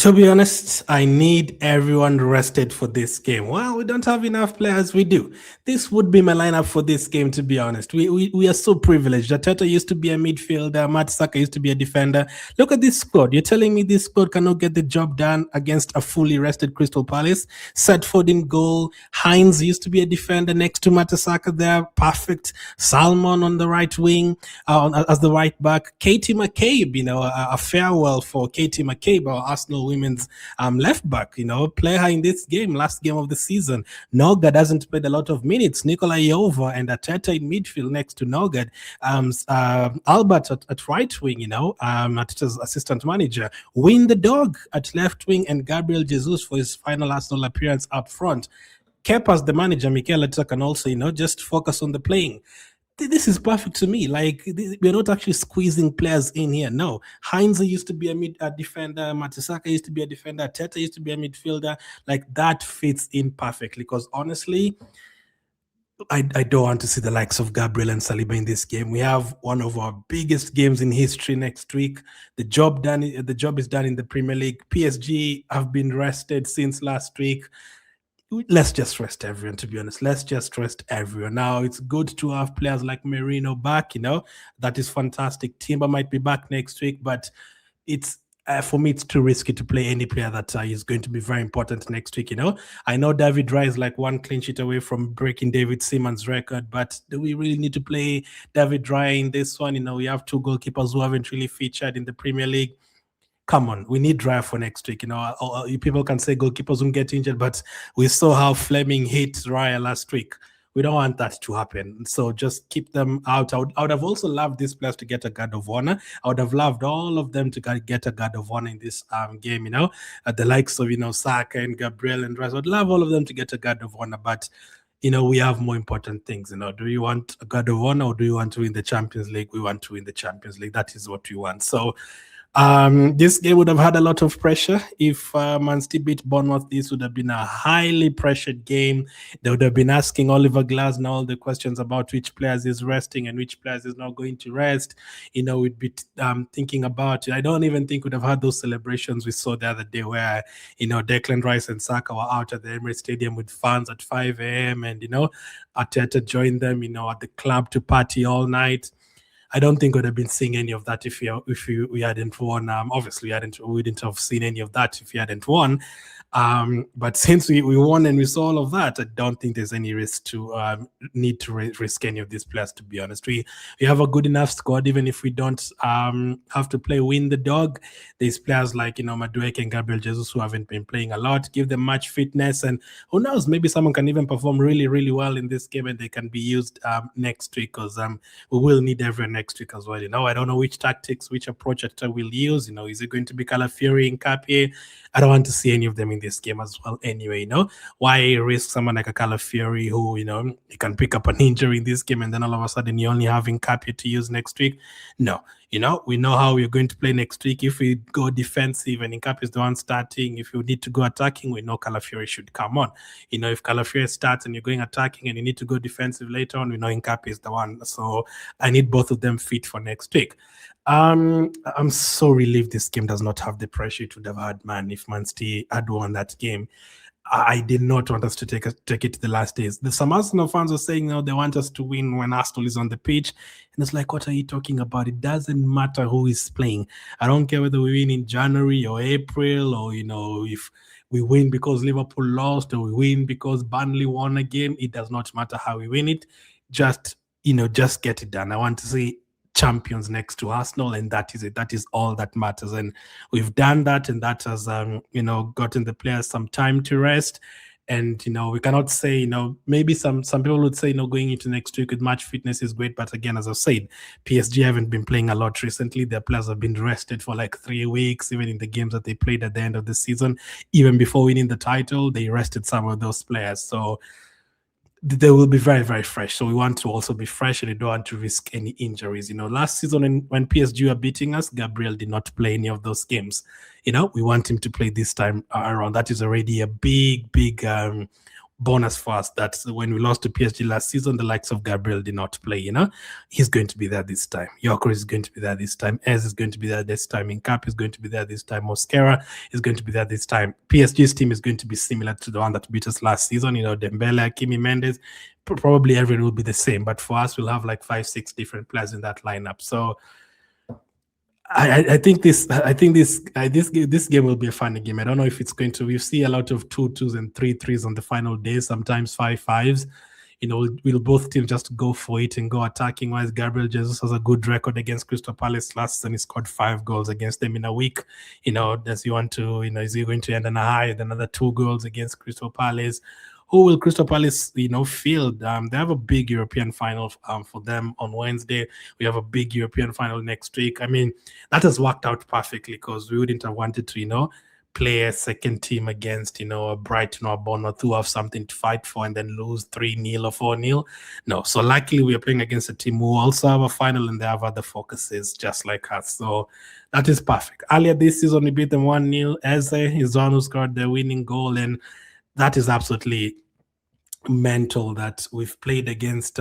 To be honest, I need everyone rested for this game. Well, we don't have enough players. We do. This would be my lineup for this game, to be honest. We are so privileged. ARTETA used to be a midfielder. Matt Saka used to be a defender. Look at this squad. You're telling me this squad cannot get the job done against a fully rested Crystal Palace? Setford in goal. Hines used to be a defender next to Matt Saka there. Perfect. Salmon on the right wing as the right back. Katie McCabe, a farewell for Katie McCabe, our Arsenal women's left back, play her in this game, last game of the season. Norgard hasn't played a lot of minutes. Nicola Yova and ARTETA in midfield next to Norgard. Albert at right wing, ARTETA's assistant manager. Win the dog at left wing, and Gabriel Jesus for his final Arsenal appearance up front. Kepa's the manager. Mikel Arteta can also, just focus on the playing. This is perfect to me. Like, we're not actually squeezing players in here. No, Heinze used to be a defender. Matisaka used to be a defender. Teta used to be a midfielder. Like, that fits in perfectly. Because honestly, I don't want to see the likes of Gabriel and Saliba in this game. We have one of our biggest games in history next week. The job is done in the Premier League. PSG have been rested since last week. Let's just rest everyone, to be honest. Let's just rest everyone. Now, it's good to have players like Merino back, That is fantastic. Timber might be back next week, but it's for me, it's too risky to play any player that is going to be very important next week, I know David Raya is like one clean sheet away from breaking David Seaman's record, but do we really need to play David Raya in this one? We have two goalkeepers who haven't really featured in the Premier League. Come on, we need Raya for next week. People can say goalkeepers won't get injured, but we saw how Fleming hit Raya last week. We don't want that to happen. So just keep them out. I would have also loved these players to get a guard of honor. I would have loved all of them to get a guard of honor in this game, the likes of, Saka and Gabriel and Rice. I would love all of them to get a guard of honor, but we have more important things. Do you want a guard of honor, or do you want to win the Champions League? We want to win the Champions League. That is what we want. So this game would have had a lot of pressure. If Man City beat Bournemouth, this would have been a highly pressured game. They would have been asking Oliver Glasner all the questions about which players is resting and which players is not going to rest. We'd be thinking about it. I don't even think we'd have had those celebrations we saw the other day where, Declan Rice and Saka were out at the Emirates Stadium with fans at 5 a.m. and, Arteta joined them, at the club to party all night. I don't think we'd have been seeing any of that if we hadn't won. Obviously, we wouldn't have seen any of that if we hadn't won. But since we won and we saw all of that, I don't think there's any risk to need to risk any of these players, to be honest. We have a good enough squad, even if we don't have to play win the dog. There's players like, Madueke and Gabriel Jesus who haven't been playing a lot. Give them much fitness, and who knows, maybe someone can even perform really, really well in this game and they can be used next week, because we will need everyone next week as well. I don't know which tactics, which approach Arteta will use. Is it going to be Calafiori and Capie? I don't want to see any of them in this game as well anyway. Why risk someone like a Calafiori who, he can pick up an injury in this game and then all of a sudden you're only having Capie to use next week? No. We know how we're going to play next week. If we go defensive and Nkap is the one starting, if you need to go attacking, we know Calafiori should come on. If Calafiori starts and you're going attacking and you need to go defensive later on, we know Nkap is the one. So I need both of them fit for next week. I'm so relieved this game does not have the pressure it would have had, man, if Man City had won that game. I did not want us to take it to the last days. Some Arsenal fans were saying, they want us to win when Arsenal is on the pitch. And it's like, what are you talking about? It doesn't matter who is playing. I don't care whether we win in January or April, or, if we win because Liverpool lost or we win because Burnley won a game. It does not matter how we win it. Just get it done. I want to see champions next to Arsenal, and that is it. That is all that matters, and we've done that, and that has gotten the players some time to rest. And we cannot say, maybe some people would say, going into next week with match fitness is great, but again, as I've said, PSG haven't been playing a lot recently. Their players have been rested for like 3 weeks, even in the games that they played at the end of the season. Even before winning the title, they rested some of those players, so they will be very, very fresh. So we want to also be fresh, and we don't want to risk any injuries. Last season when PSG were beating us, Gabriel did not play any of those games. We want him to play this time around. That is already a big bonus for us that when we lost to PSG last season, the likes of Gabriel did not play. He's going to be there this time. Yoko is going to be there this time. Ez is going to be there this time. Incap is going to be there this time. Mosquera is going to be there this time. PSG's team is going to be similar to the one that beat us last season. Dembele, Kimi Mendes, probably everyone will be the same. But for us, we'll have like 5-6 different players in that lineup. So I think this game will be a funny game. I don't know if it's going to. We see a lot of 2-2s and 3-3s on the final day. Sometimes 5-5s. Will both teams just go for it and go attacking? Wise Gabriel Jesus has a good record against Crystal Palace last season. He scored 5 goals against them in a week. Does he want to? Is he going to end on a high with another 2 goals against Crystal Palace? Who will Crystal Palace, field? They have a big European final for them on Wednesday. We have a big European final next week. I mean, that has worked out perfectly because we wouldn't have wanted to, play a second team against, a Brighton or Bournemouth who have something to fight for and then lose 3-0 or 4-0. No. So luckily we are playing against a team who also have a final and they have other focuses just like us. So that is perfect. Earlier this season, we beat them 1-0. Eze is the one who scored the winning goal, and that is absolutely mental that we've played against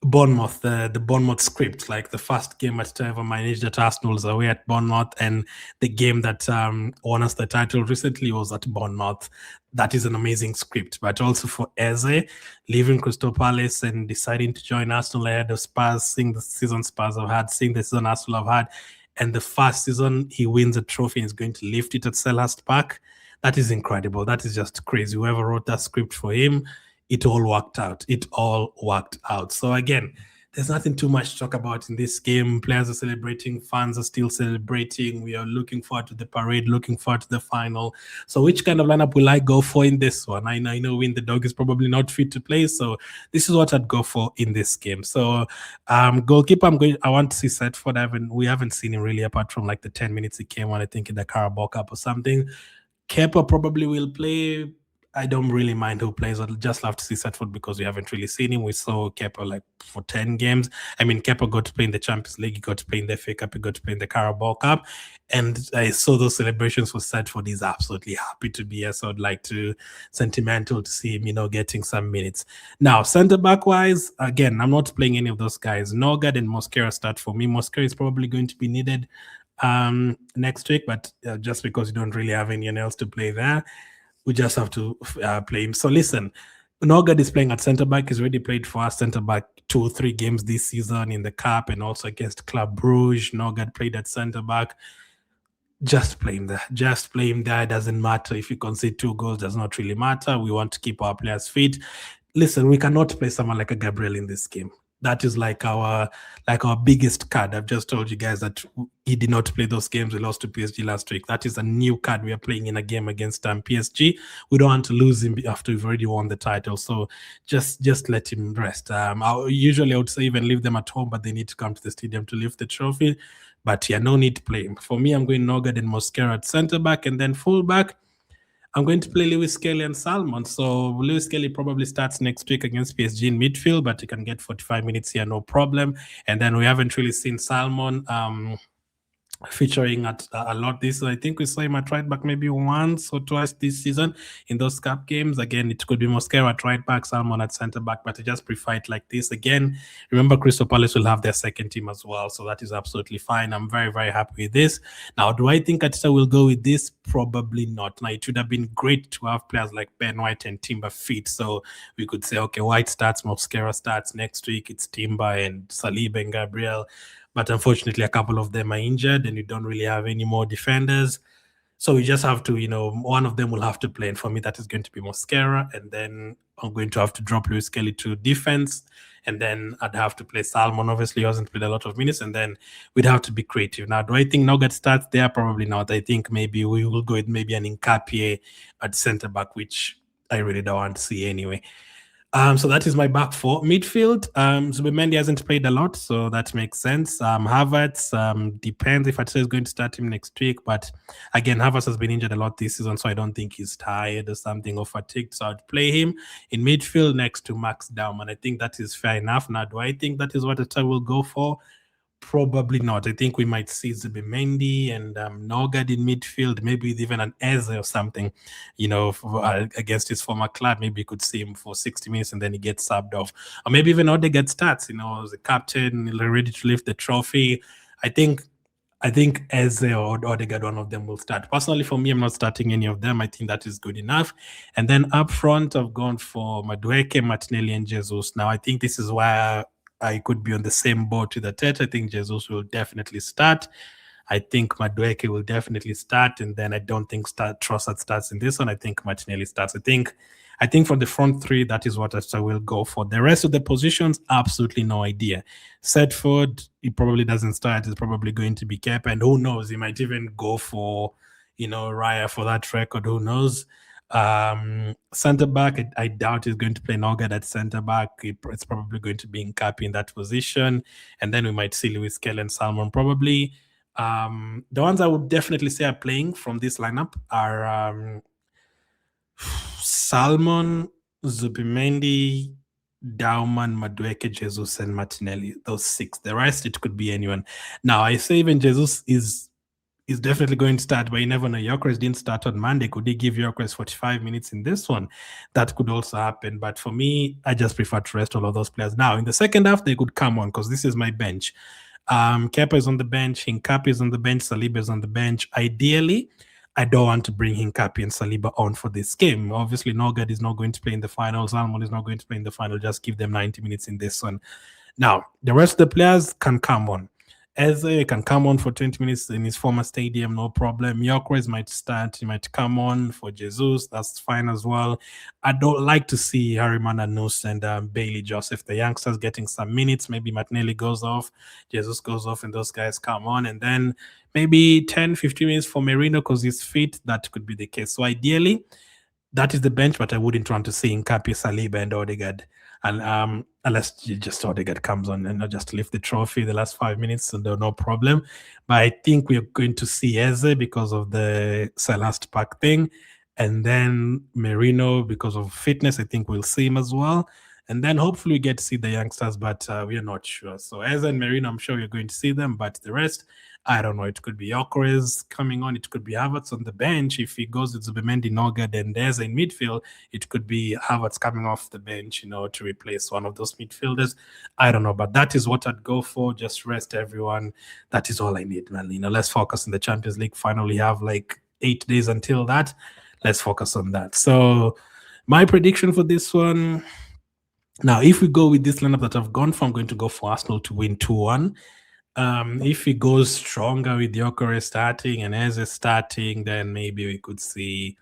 Bournemouth, the Bournemouth script, like the first game at ever managed at Arsenal's away at Bournemouth, and the game that won us the title recently was at Bournemouth. That is an amazing script. But also for Eze, leaving Crystal Palace and deciding to join Arsenal ahead of Spurs, seeing the season Spurs have had, seeing the season Arsenal have had, and the first season he wins a trophy and is going to lift it at Selhurst Park. That is incredible. That is just crazy. Whoever wrote that script for him, it all worked out. It all worked out. So again, there's nothing too much to talk about in this game. Players are celebrating. Fans are still celebrating. We are looking forward to the parade, looking forward to the final. So which kind of lineup will I go for in this one? I know Win the Dog is probably not fit to play. So this is what I'd go for in this game. So goalkeeper, I want to see Setford. We haven't seen him really apart from like the 10 minutes he came on, I think in the Carabao Cup or something. Kepa probably will play. I don't really mind who plays. I'd just love to see Setford because we haven't really seen him. We saw Kepa like for 10 games. I mean, Kepa got to play in the Champions League. He got to play in the FA Cup. He got to play in the Carabao Cup. And I saw those celebrations for Setford. He's absolutely happy to be here. So I'd like to, sentimental to see him, getting some minutes. Now, centre-back wise, again, I'm not playing any of those guys. Norgard and Mosquera start for me. Mosquera is probably going to be needed next week, but just because you don't really have anyone else to play there, we just have to play him. So listen, Norgard is playing at centre back. He's already played for us centre back 2 or 3 games this season in the Cup and also against Club Brugge. Norgard played at centre back. Just play him there. Just play him there. It doesn't matter if you concede 2 goals. Does not really matter. We want to keep our players fit. Listen, we cannot play someone like a Gabriel in this game. That is like our biggest card. I've just told you guys that he did not play those games. We lost to PSG last week. That is a new card we are playing in a game against PSG. We don't want to lose him after we've already won the title. So just let him rest. Usually I would say even leave them at home, but they need to come to the stadium to lift the trophy. But yeah, no need to play him. For me, I'm going Norgard and Mosquera at centre back, and then full back, I'm going to play Lewis Kelly and Salmon. So Lewis Kelly probably starts next week against PSG in midfield, but he can get 45 minutes here, no problem. And then we haven't really seen Salmon featuring at a lot this season. I think we saw him at right back maybe once or twice this season in those cup games. Again, it could be Mosquera at right back, Salmon at centre back, but I just prefer it like this. Again, remember Crystal Palace will have their second team as well, so that is absolutely fine. I'm very, very happy with this. Now, do I think ARTETA will go with this? Probably not. Now, it would have been great to have players like Ben White and Timber fit, so we could say, okay, White starts, Mosquera starts next week. It's Timber and Saliba and Gabriel. But unfortunately, a couple of them are injured and you don't really have any more defenders. So we just have to, one of them will have to play. And for me, that is going to be Mosquera. And then I'm going to have to drop Lewis Kelly to defense. And then I'd have to play Salmon. Obviously, he hasn't played a lot of minutes. And then we'd have to be creative. Now, do I think Norgard starts there? Probably not. I think maybe we will go with maybe an Nkapie at centre-back, which I really don't want to see anyway. So that is my back four. Midfield, Zubimendi hasn't played a lot, so that makes sense. Havertz, depends if ARTETA is going to start him next week. But again, Havertz has been injured a lot this season, so I don't think he's tired or something or fatigued. So I'd play him in midfield next to Max Daumann. I think that is fair enough. Now, do I think that is what ARTETA will go for? Probably not. I think we might see Zubimendi and Nogard in midfield, maybe with even an Eze or something, against his former club. Maybe you could see him for 60 minutes and then he gets subbed off. Or maybe even Odegaard starts, as the captain, ready to lift the trophy. I think Eze or Odegaard, one of them will start. Personally, for me, I'm not starting any of them. I think that is good enough. And then up front, I've gone for Madueke, Martinelli, and Jesus. Now, I think this is where I could be on the same boat with ARTETA. I think Jesus will definitely start. I think Madueke will definitely start, and then I don't think Trossard starts in this one. I think Martinelli starts. I think for the front three, that is what I will go for. The rest of the positions, absolutely no idea. Setford, he probably doesn't start. He's probably going to be kept, and who knows? He might even go for, Raya for that record. Who knows? Centre back, I doubt he's going to play Nogard at centre back. It's probably going to be Nkapi in that position, and then we might see Lewis Kelly and Salmon probably. The ones I would definitely say are playing from this lineup are Salmon, Zubimendi, Dauman, Madueke, Jesus, and Martinelli. Those 6. The rest, it could be anyone. Now, I say even Jesus is definitely going to start, but you never know. Gyökeres didn't start on Monday. Could he give Gyökeres 45 minutes in this one? That could also happen. But for me, I just prefer to rest all of those players. Now, in the second half, they could come on because this is my bench. Kepa is on the bench, Nkapi is on the bench, Saliba is on the bench. Ideally, I don't want to bring Nkapi and Saliba on for this game. Obviously, Nogard is not going to play in the final. Salmon is not going to play in the final. Just give them 90 minutes in this one. Now, the rest of the players can come on. Eze can come on for 20 minutes in his former stadium, no problem. Gyökeres might start. He might come on for Jesus. That's fine as well. I don't like to see Harry Mananus and Bailey Joseph, the youngsters, getting some minutes. Maybe Martinelli goes off, Jesus goes off, and those guys come on. And then maybe 10, 15 minutes for Merino because he's fit. That could be the case. So ideally, that is the bench, but I wouldn't want to see Nkapi, Saliba, and Odegaard. And unless just Odegaard comes on and not just lift the trophy the last 5 minutes, so no problem. But I think we're going to see Eze because of the Celeste Park thing. And then Merino because of fitness, I think we'll see him as well. And then hopefully we get to see the youngsters, but we're not sure. So Eze and Merino, I'm sure we're going to see them, but the rest, I don't know. It could be Gyökeres coming on. It could be Havertz on the bench. If he goes with Zubimendi, Nogard, and Eze in midfield, it could be Havertz coming off the bench, to replace one of those midfielders. I don't know, but that is what I'd go for. Just rest everyone. That is all I need, man. Let's focus on the Champions League. Finally have like 8 days until that. Let's focus on that. So my prediction for this one, now, if we go with this lineup that I've gone for, I'm going to go for Arsenal to win 2-1. If he goes stronger with Gyökeres starting and Eze starting, then maybe we could see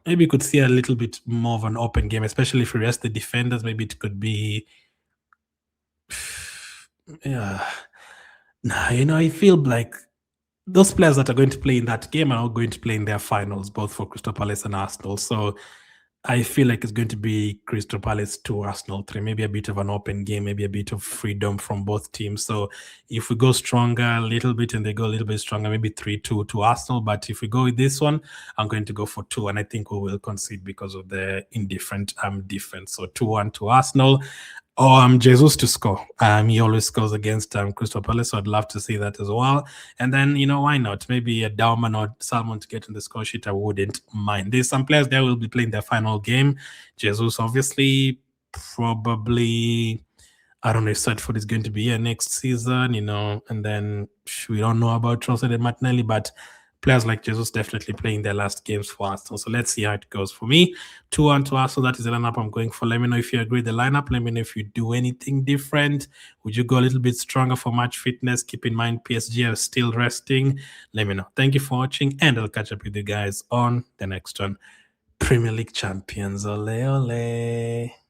a little bit more of an open game, especially if we rest the defenders. Maybe it could be, yeah. Nah, I feel like those players that are going to play in that game are not going to play in their finals, both for Crystal Palace and Arsenal. So I feel like it's going to be Crystal Palace 2, Arsenal 3, maybe a bit of an open game, maybe a bit of freedom from both teams. So if we go stronger a little bit and they go a little bit stronger, maybe 3-2 to Arsenal. But if we go with this one, I'm going to go for 2, and I think we will concede because of the indifferent defense. So 2-1 to Arsenal. Jesus to score. He always scores against Crystal Palace, so I'd love to see that as well. And then, why not? Maybe a Dauman or Salmon to get on the score sheet, I wouldn't mind. There's some players there will be playing their final game. Jesus, obviously, probably, I don't know if Setford is going to be here next season, and then we don't know about Trossard and Martinelli, but players like Jesus definitely playing their last games for Arsenal. So let's see how it goes. For me, 2-1 to Arsenal. That is the lineup I'm going for. Let me know if you agree with the lineup. Let me know if you do anything different. Would you go a little bit stronger for match fitness? Keep in mind, PSG are still resting. Let me know. Thank you for watching, and I'll catch up with you guys on the next one. Premier League champions. Ole, ole.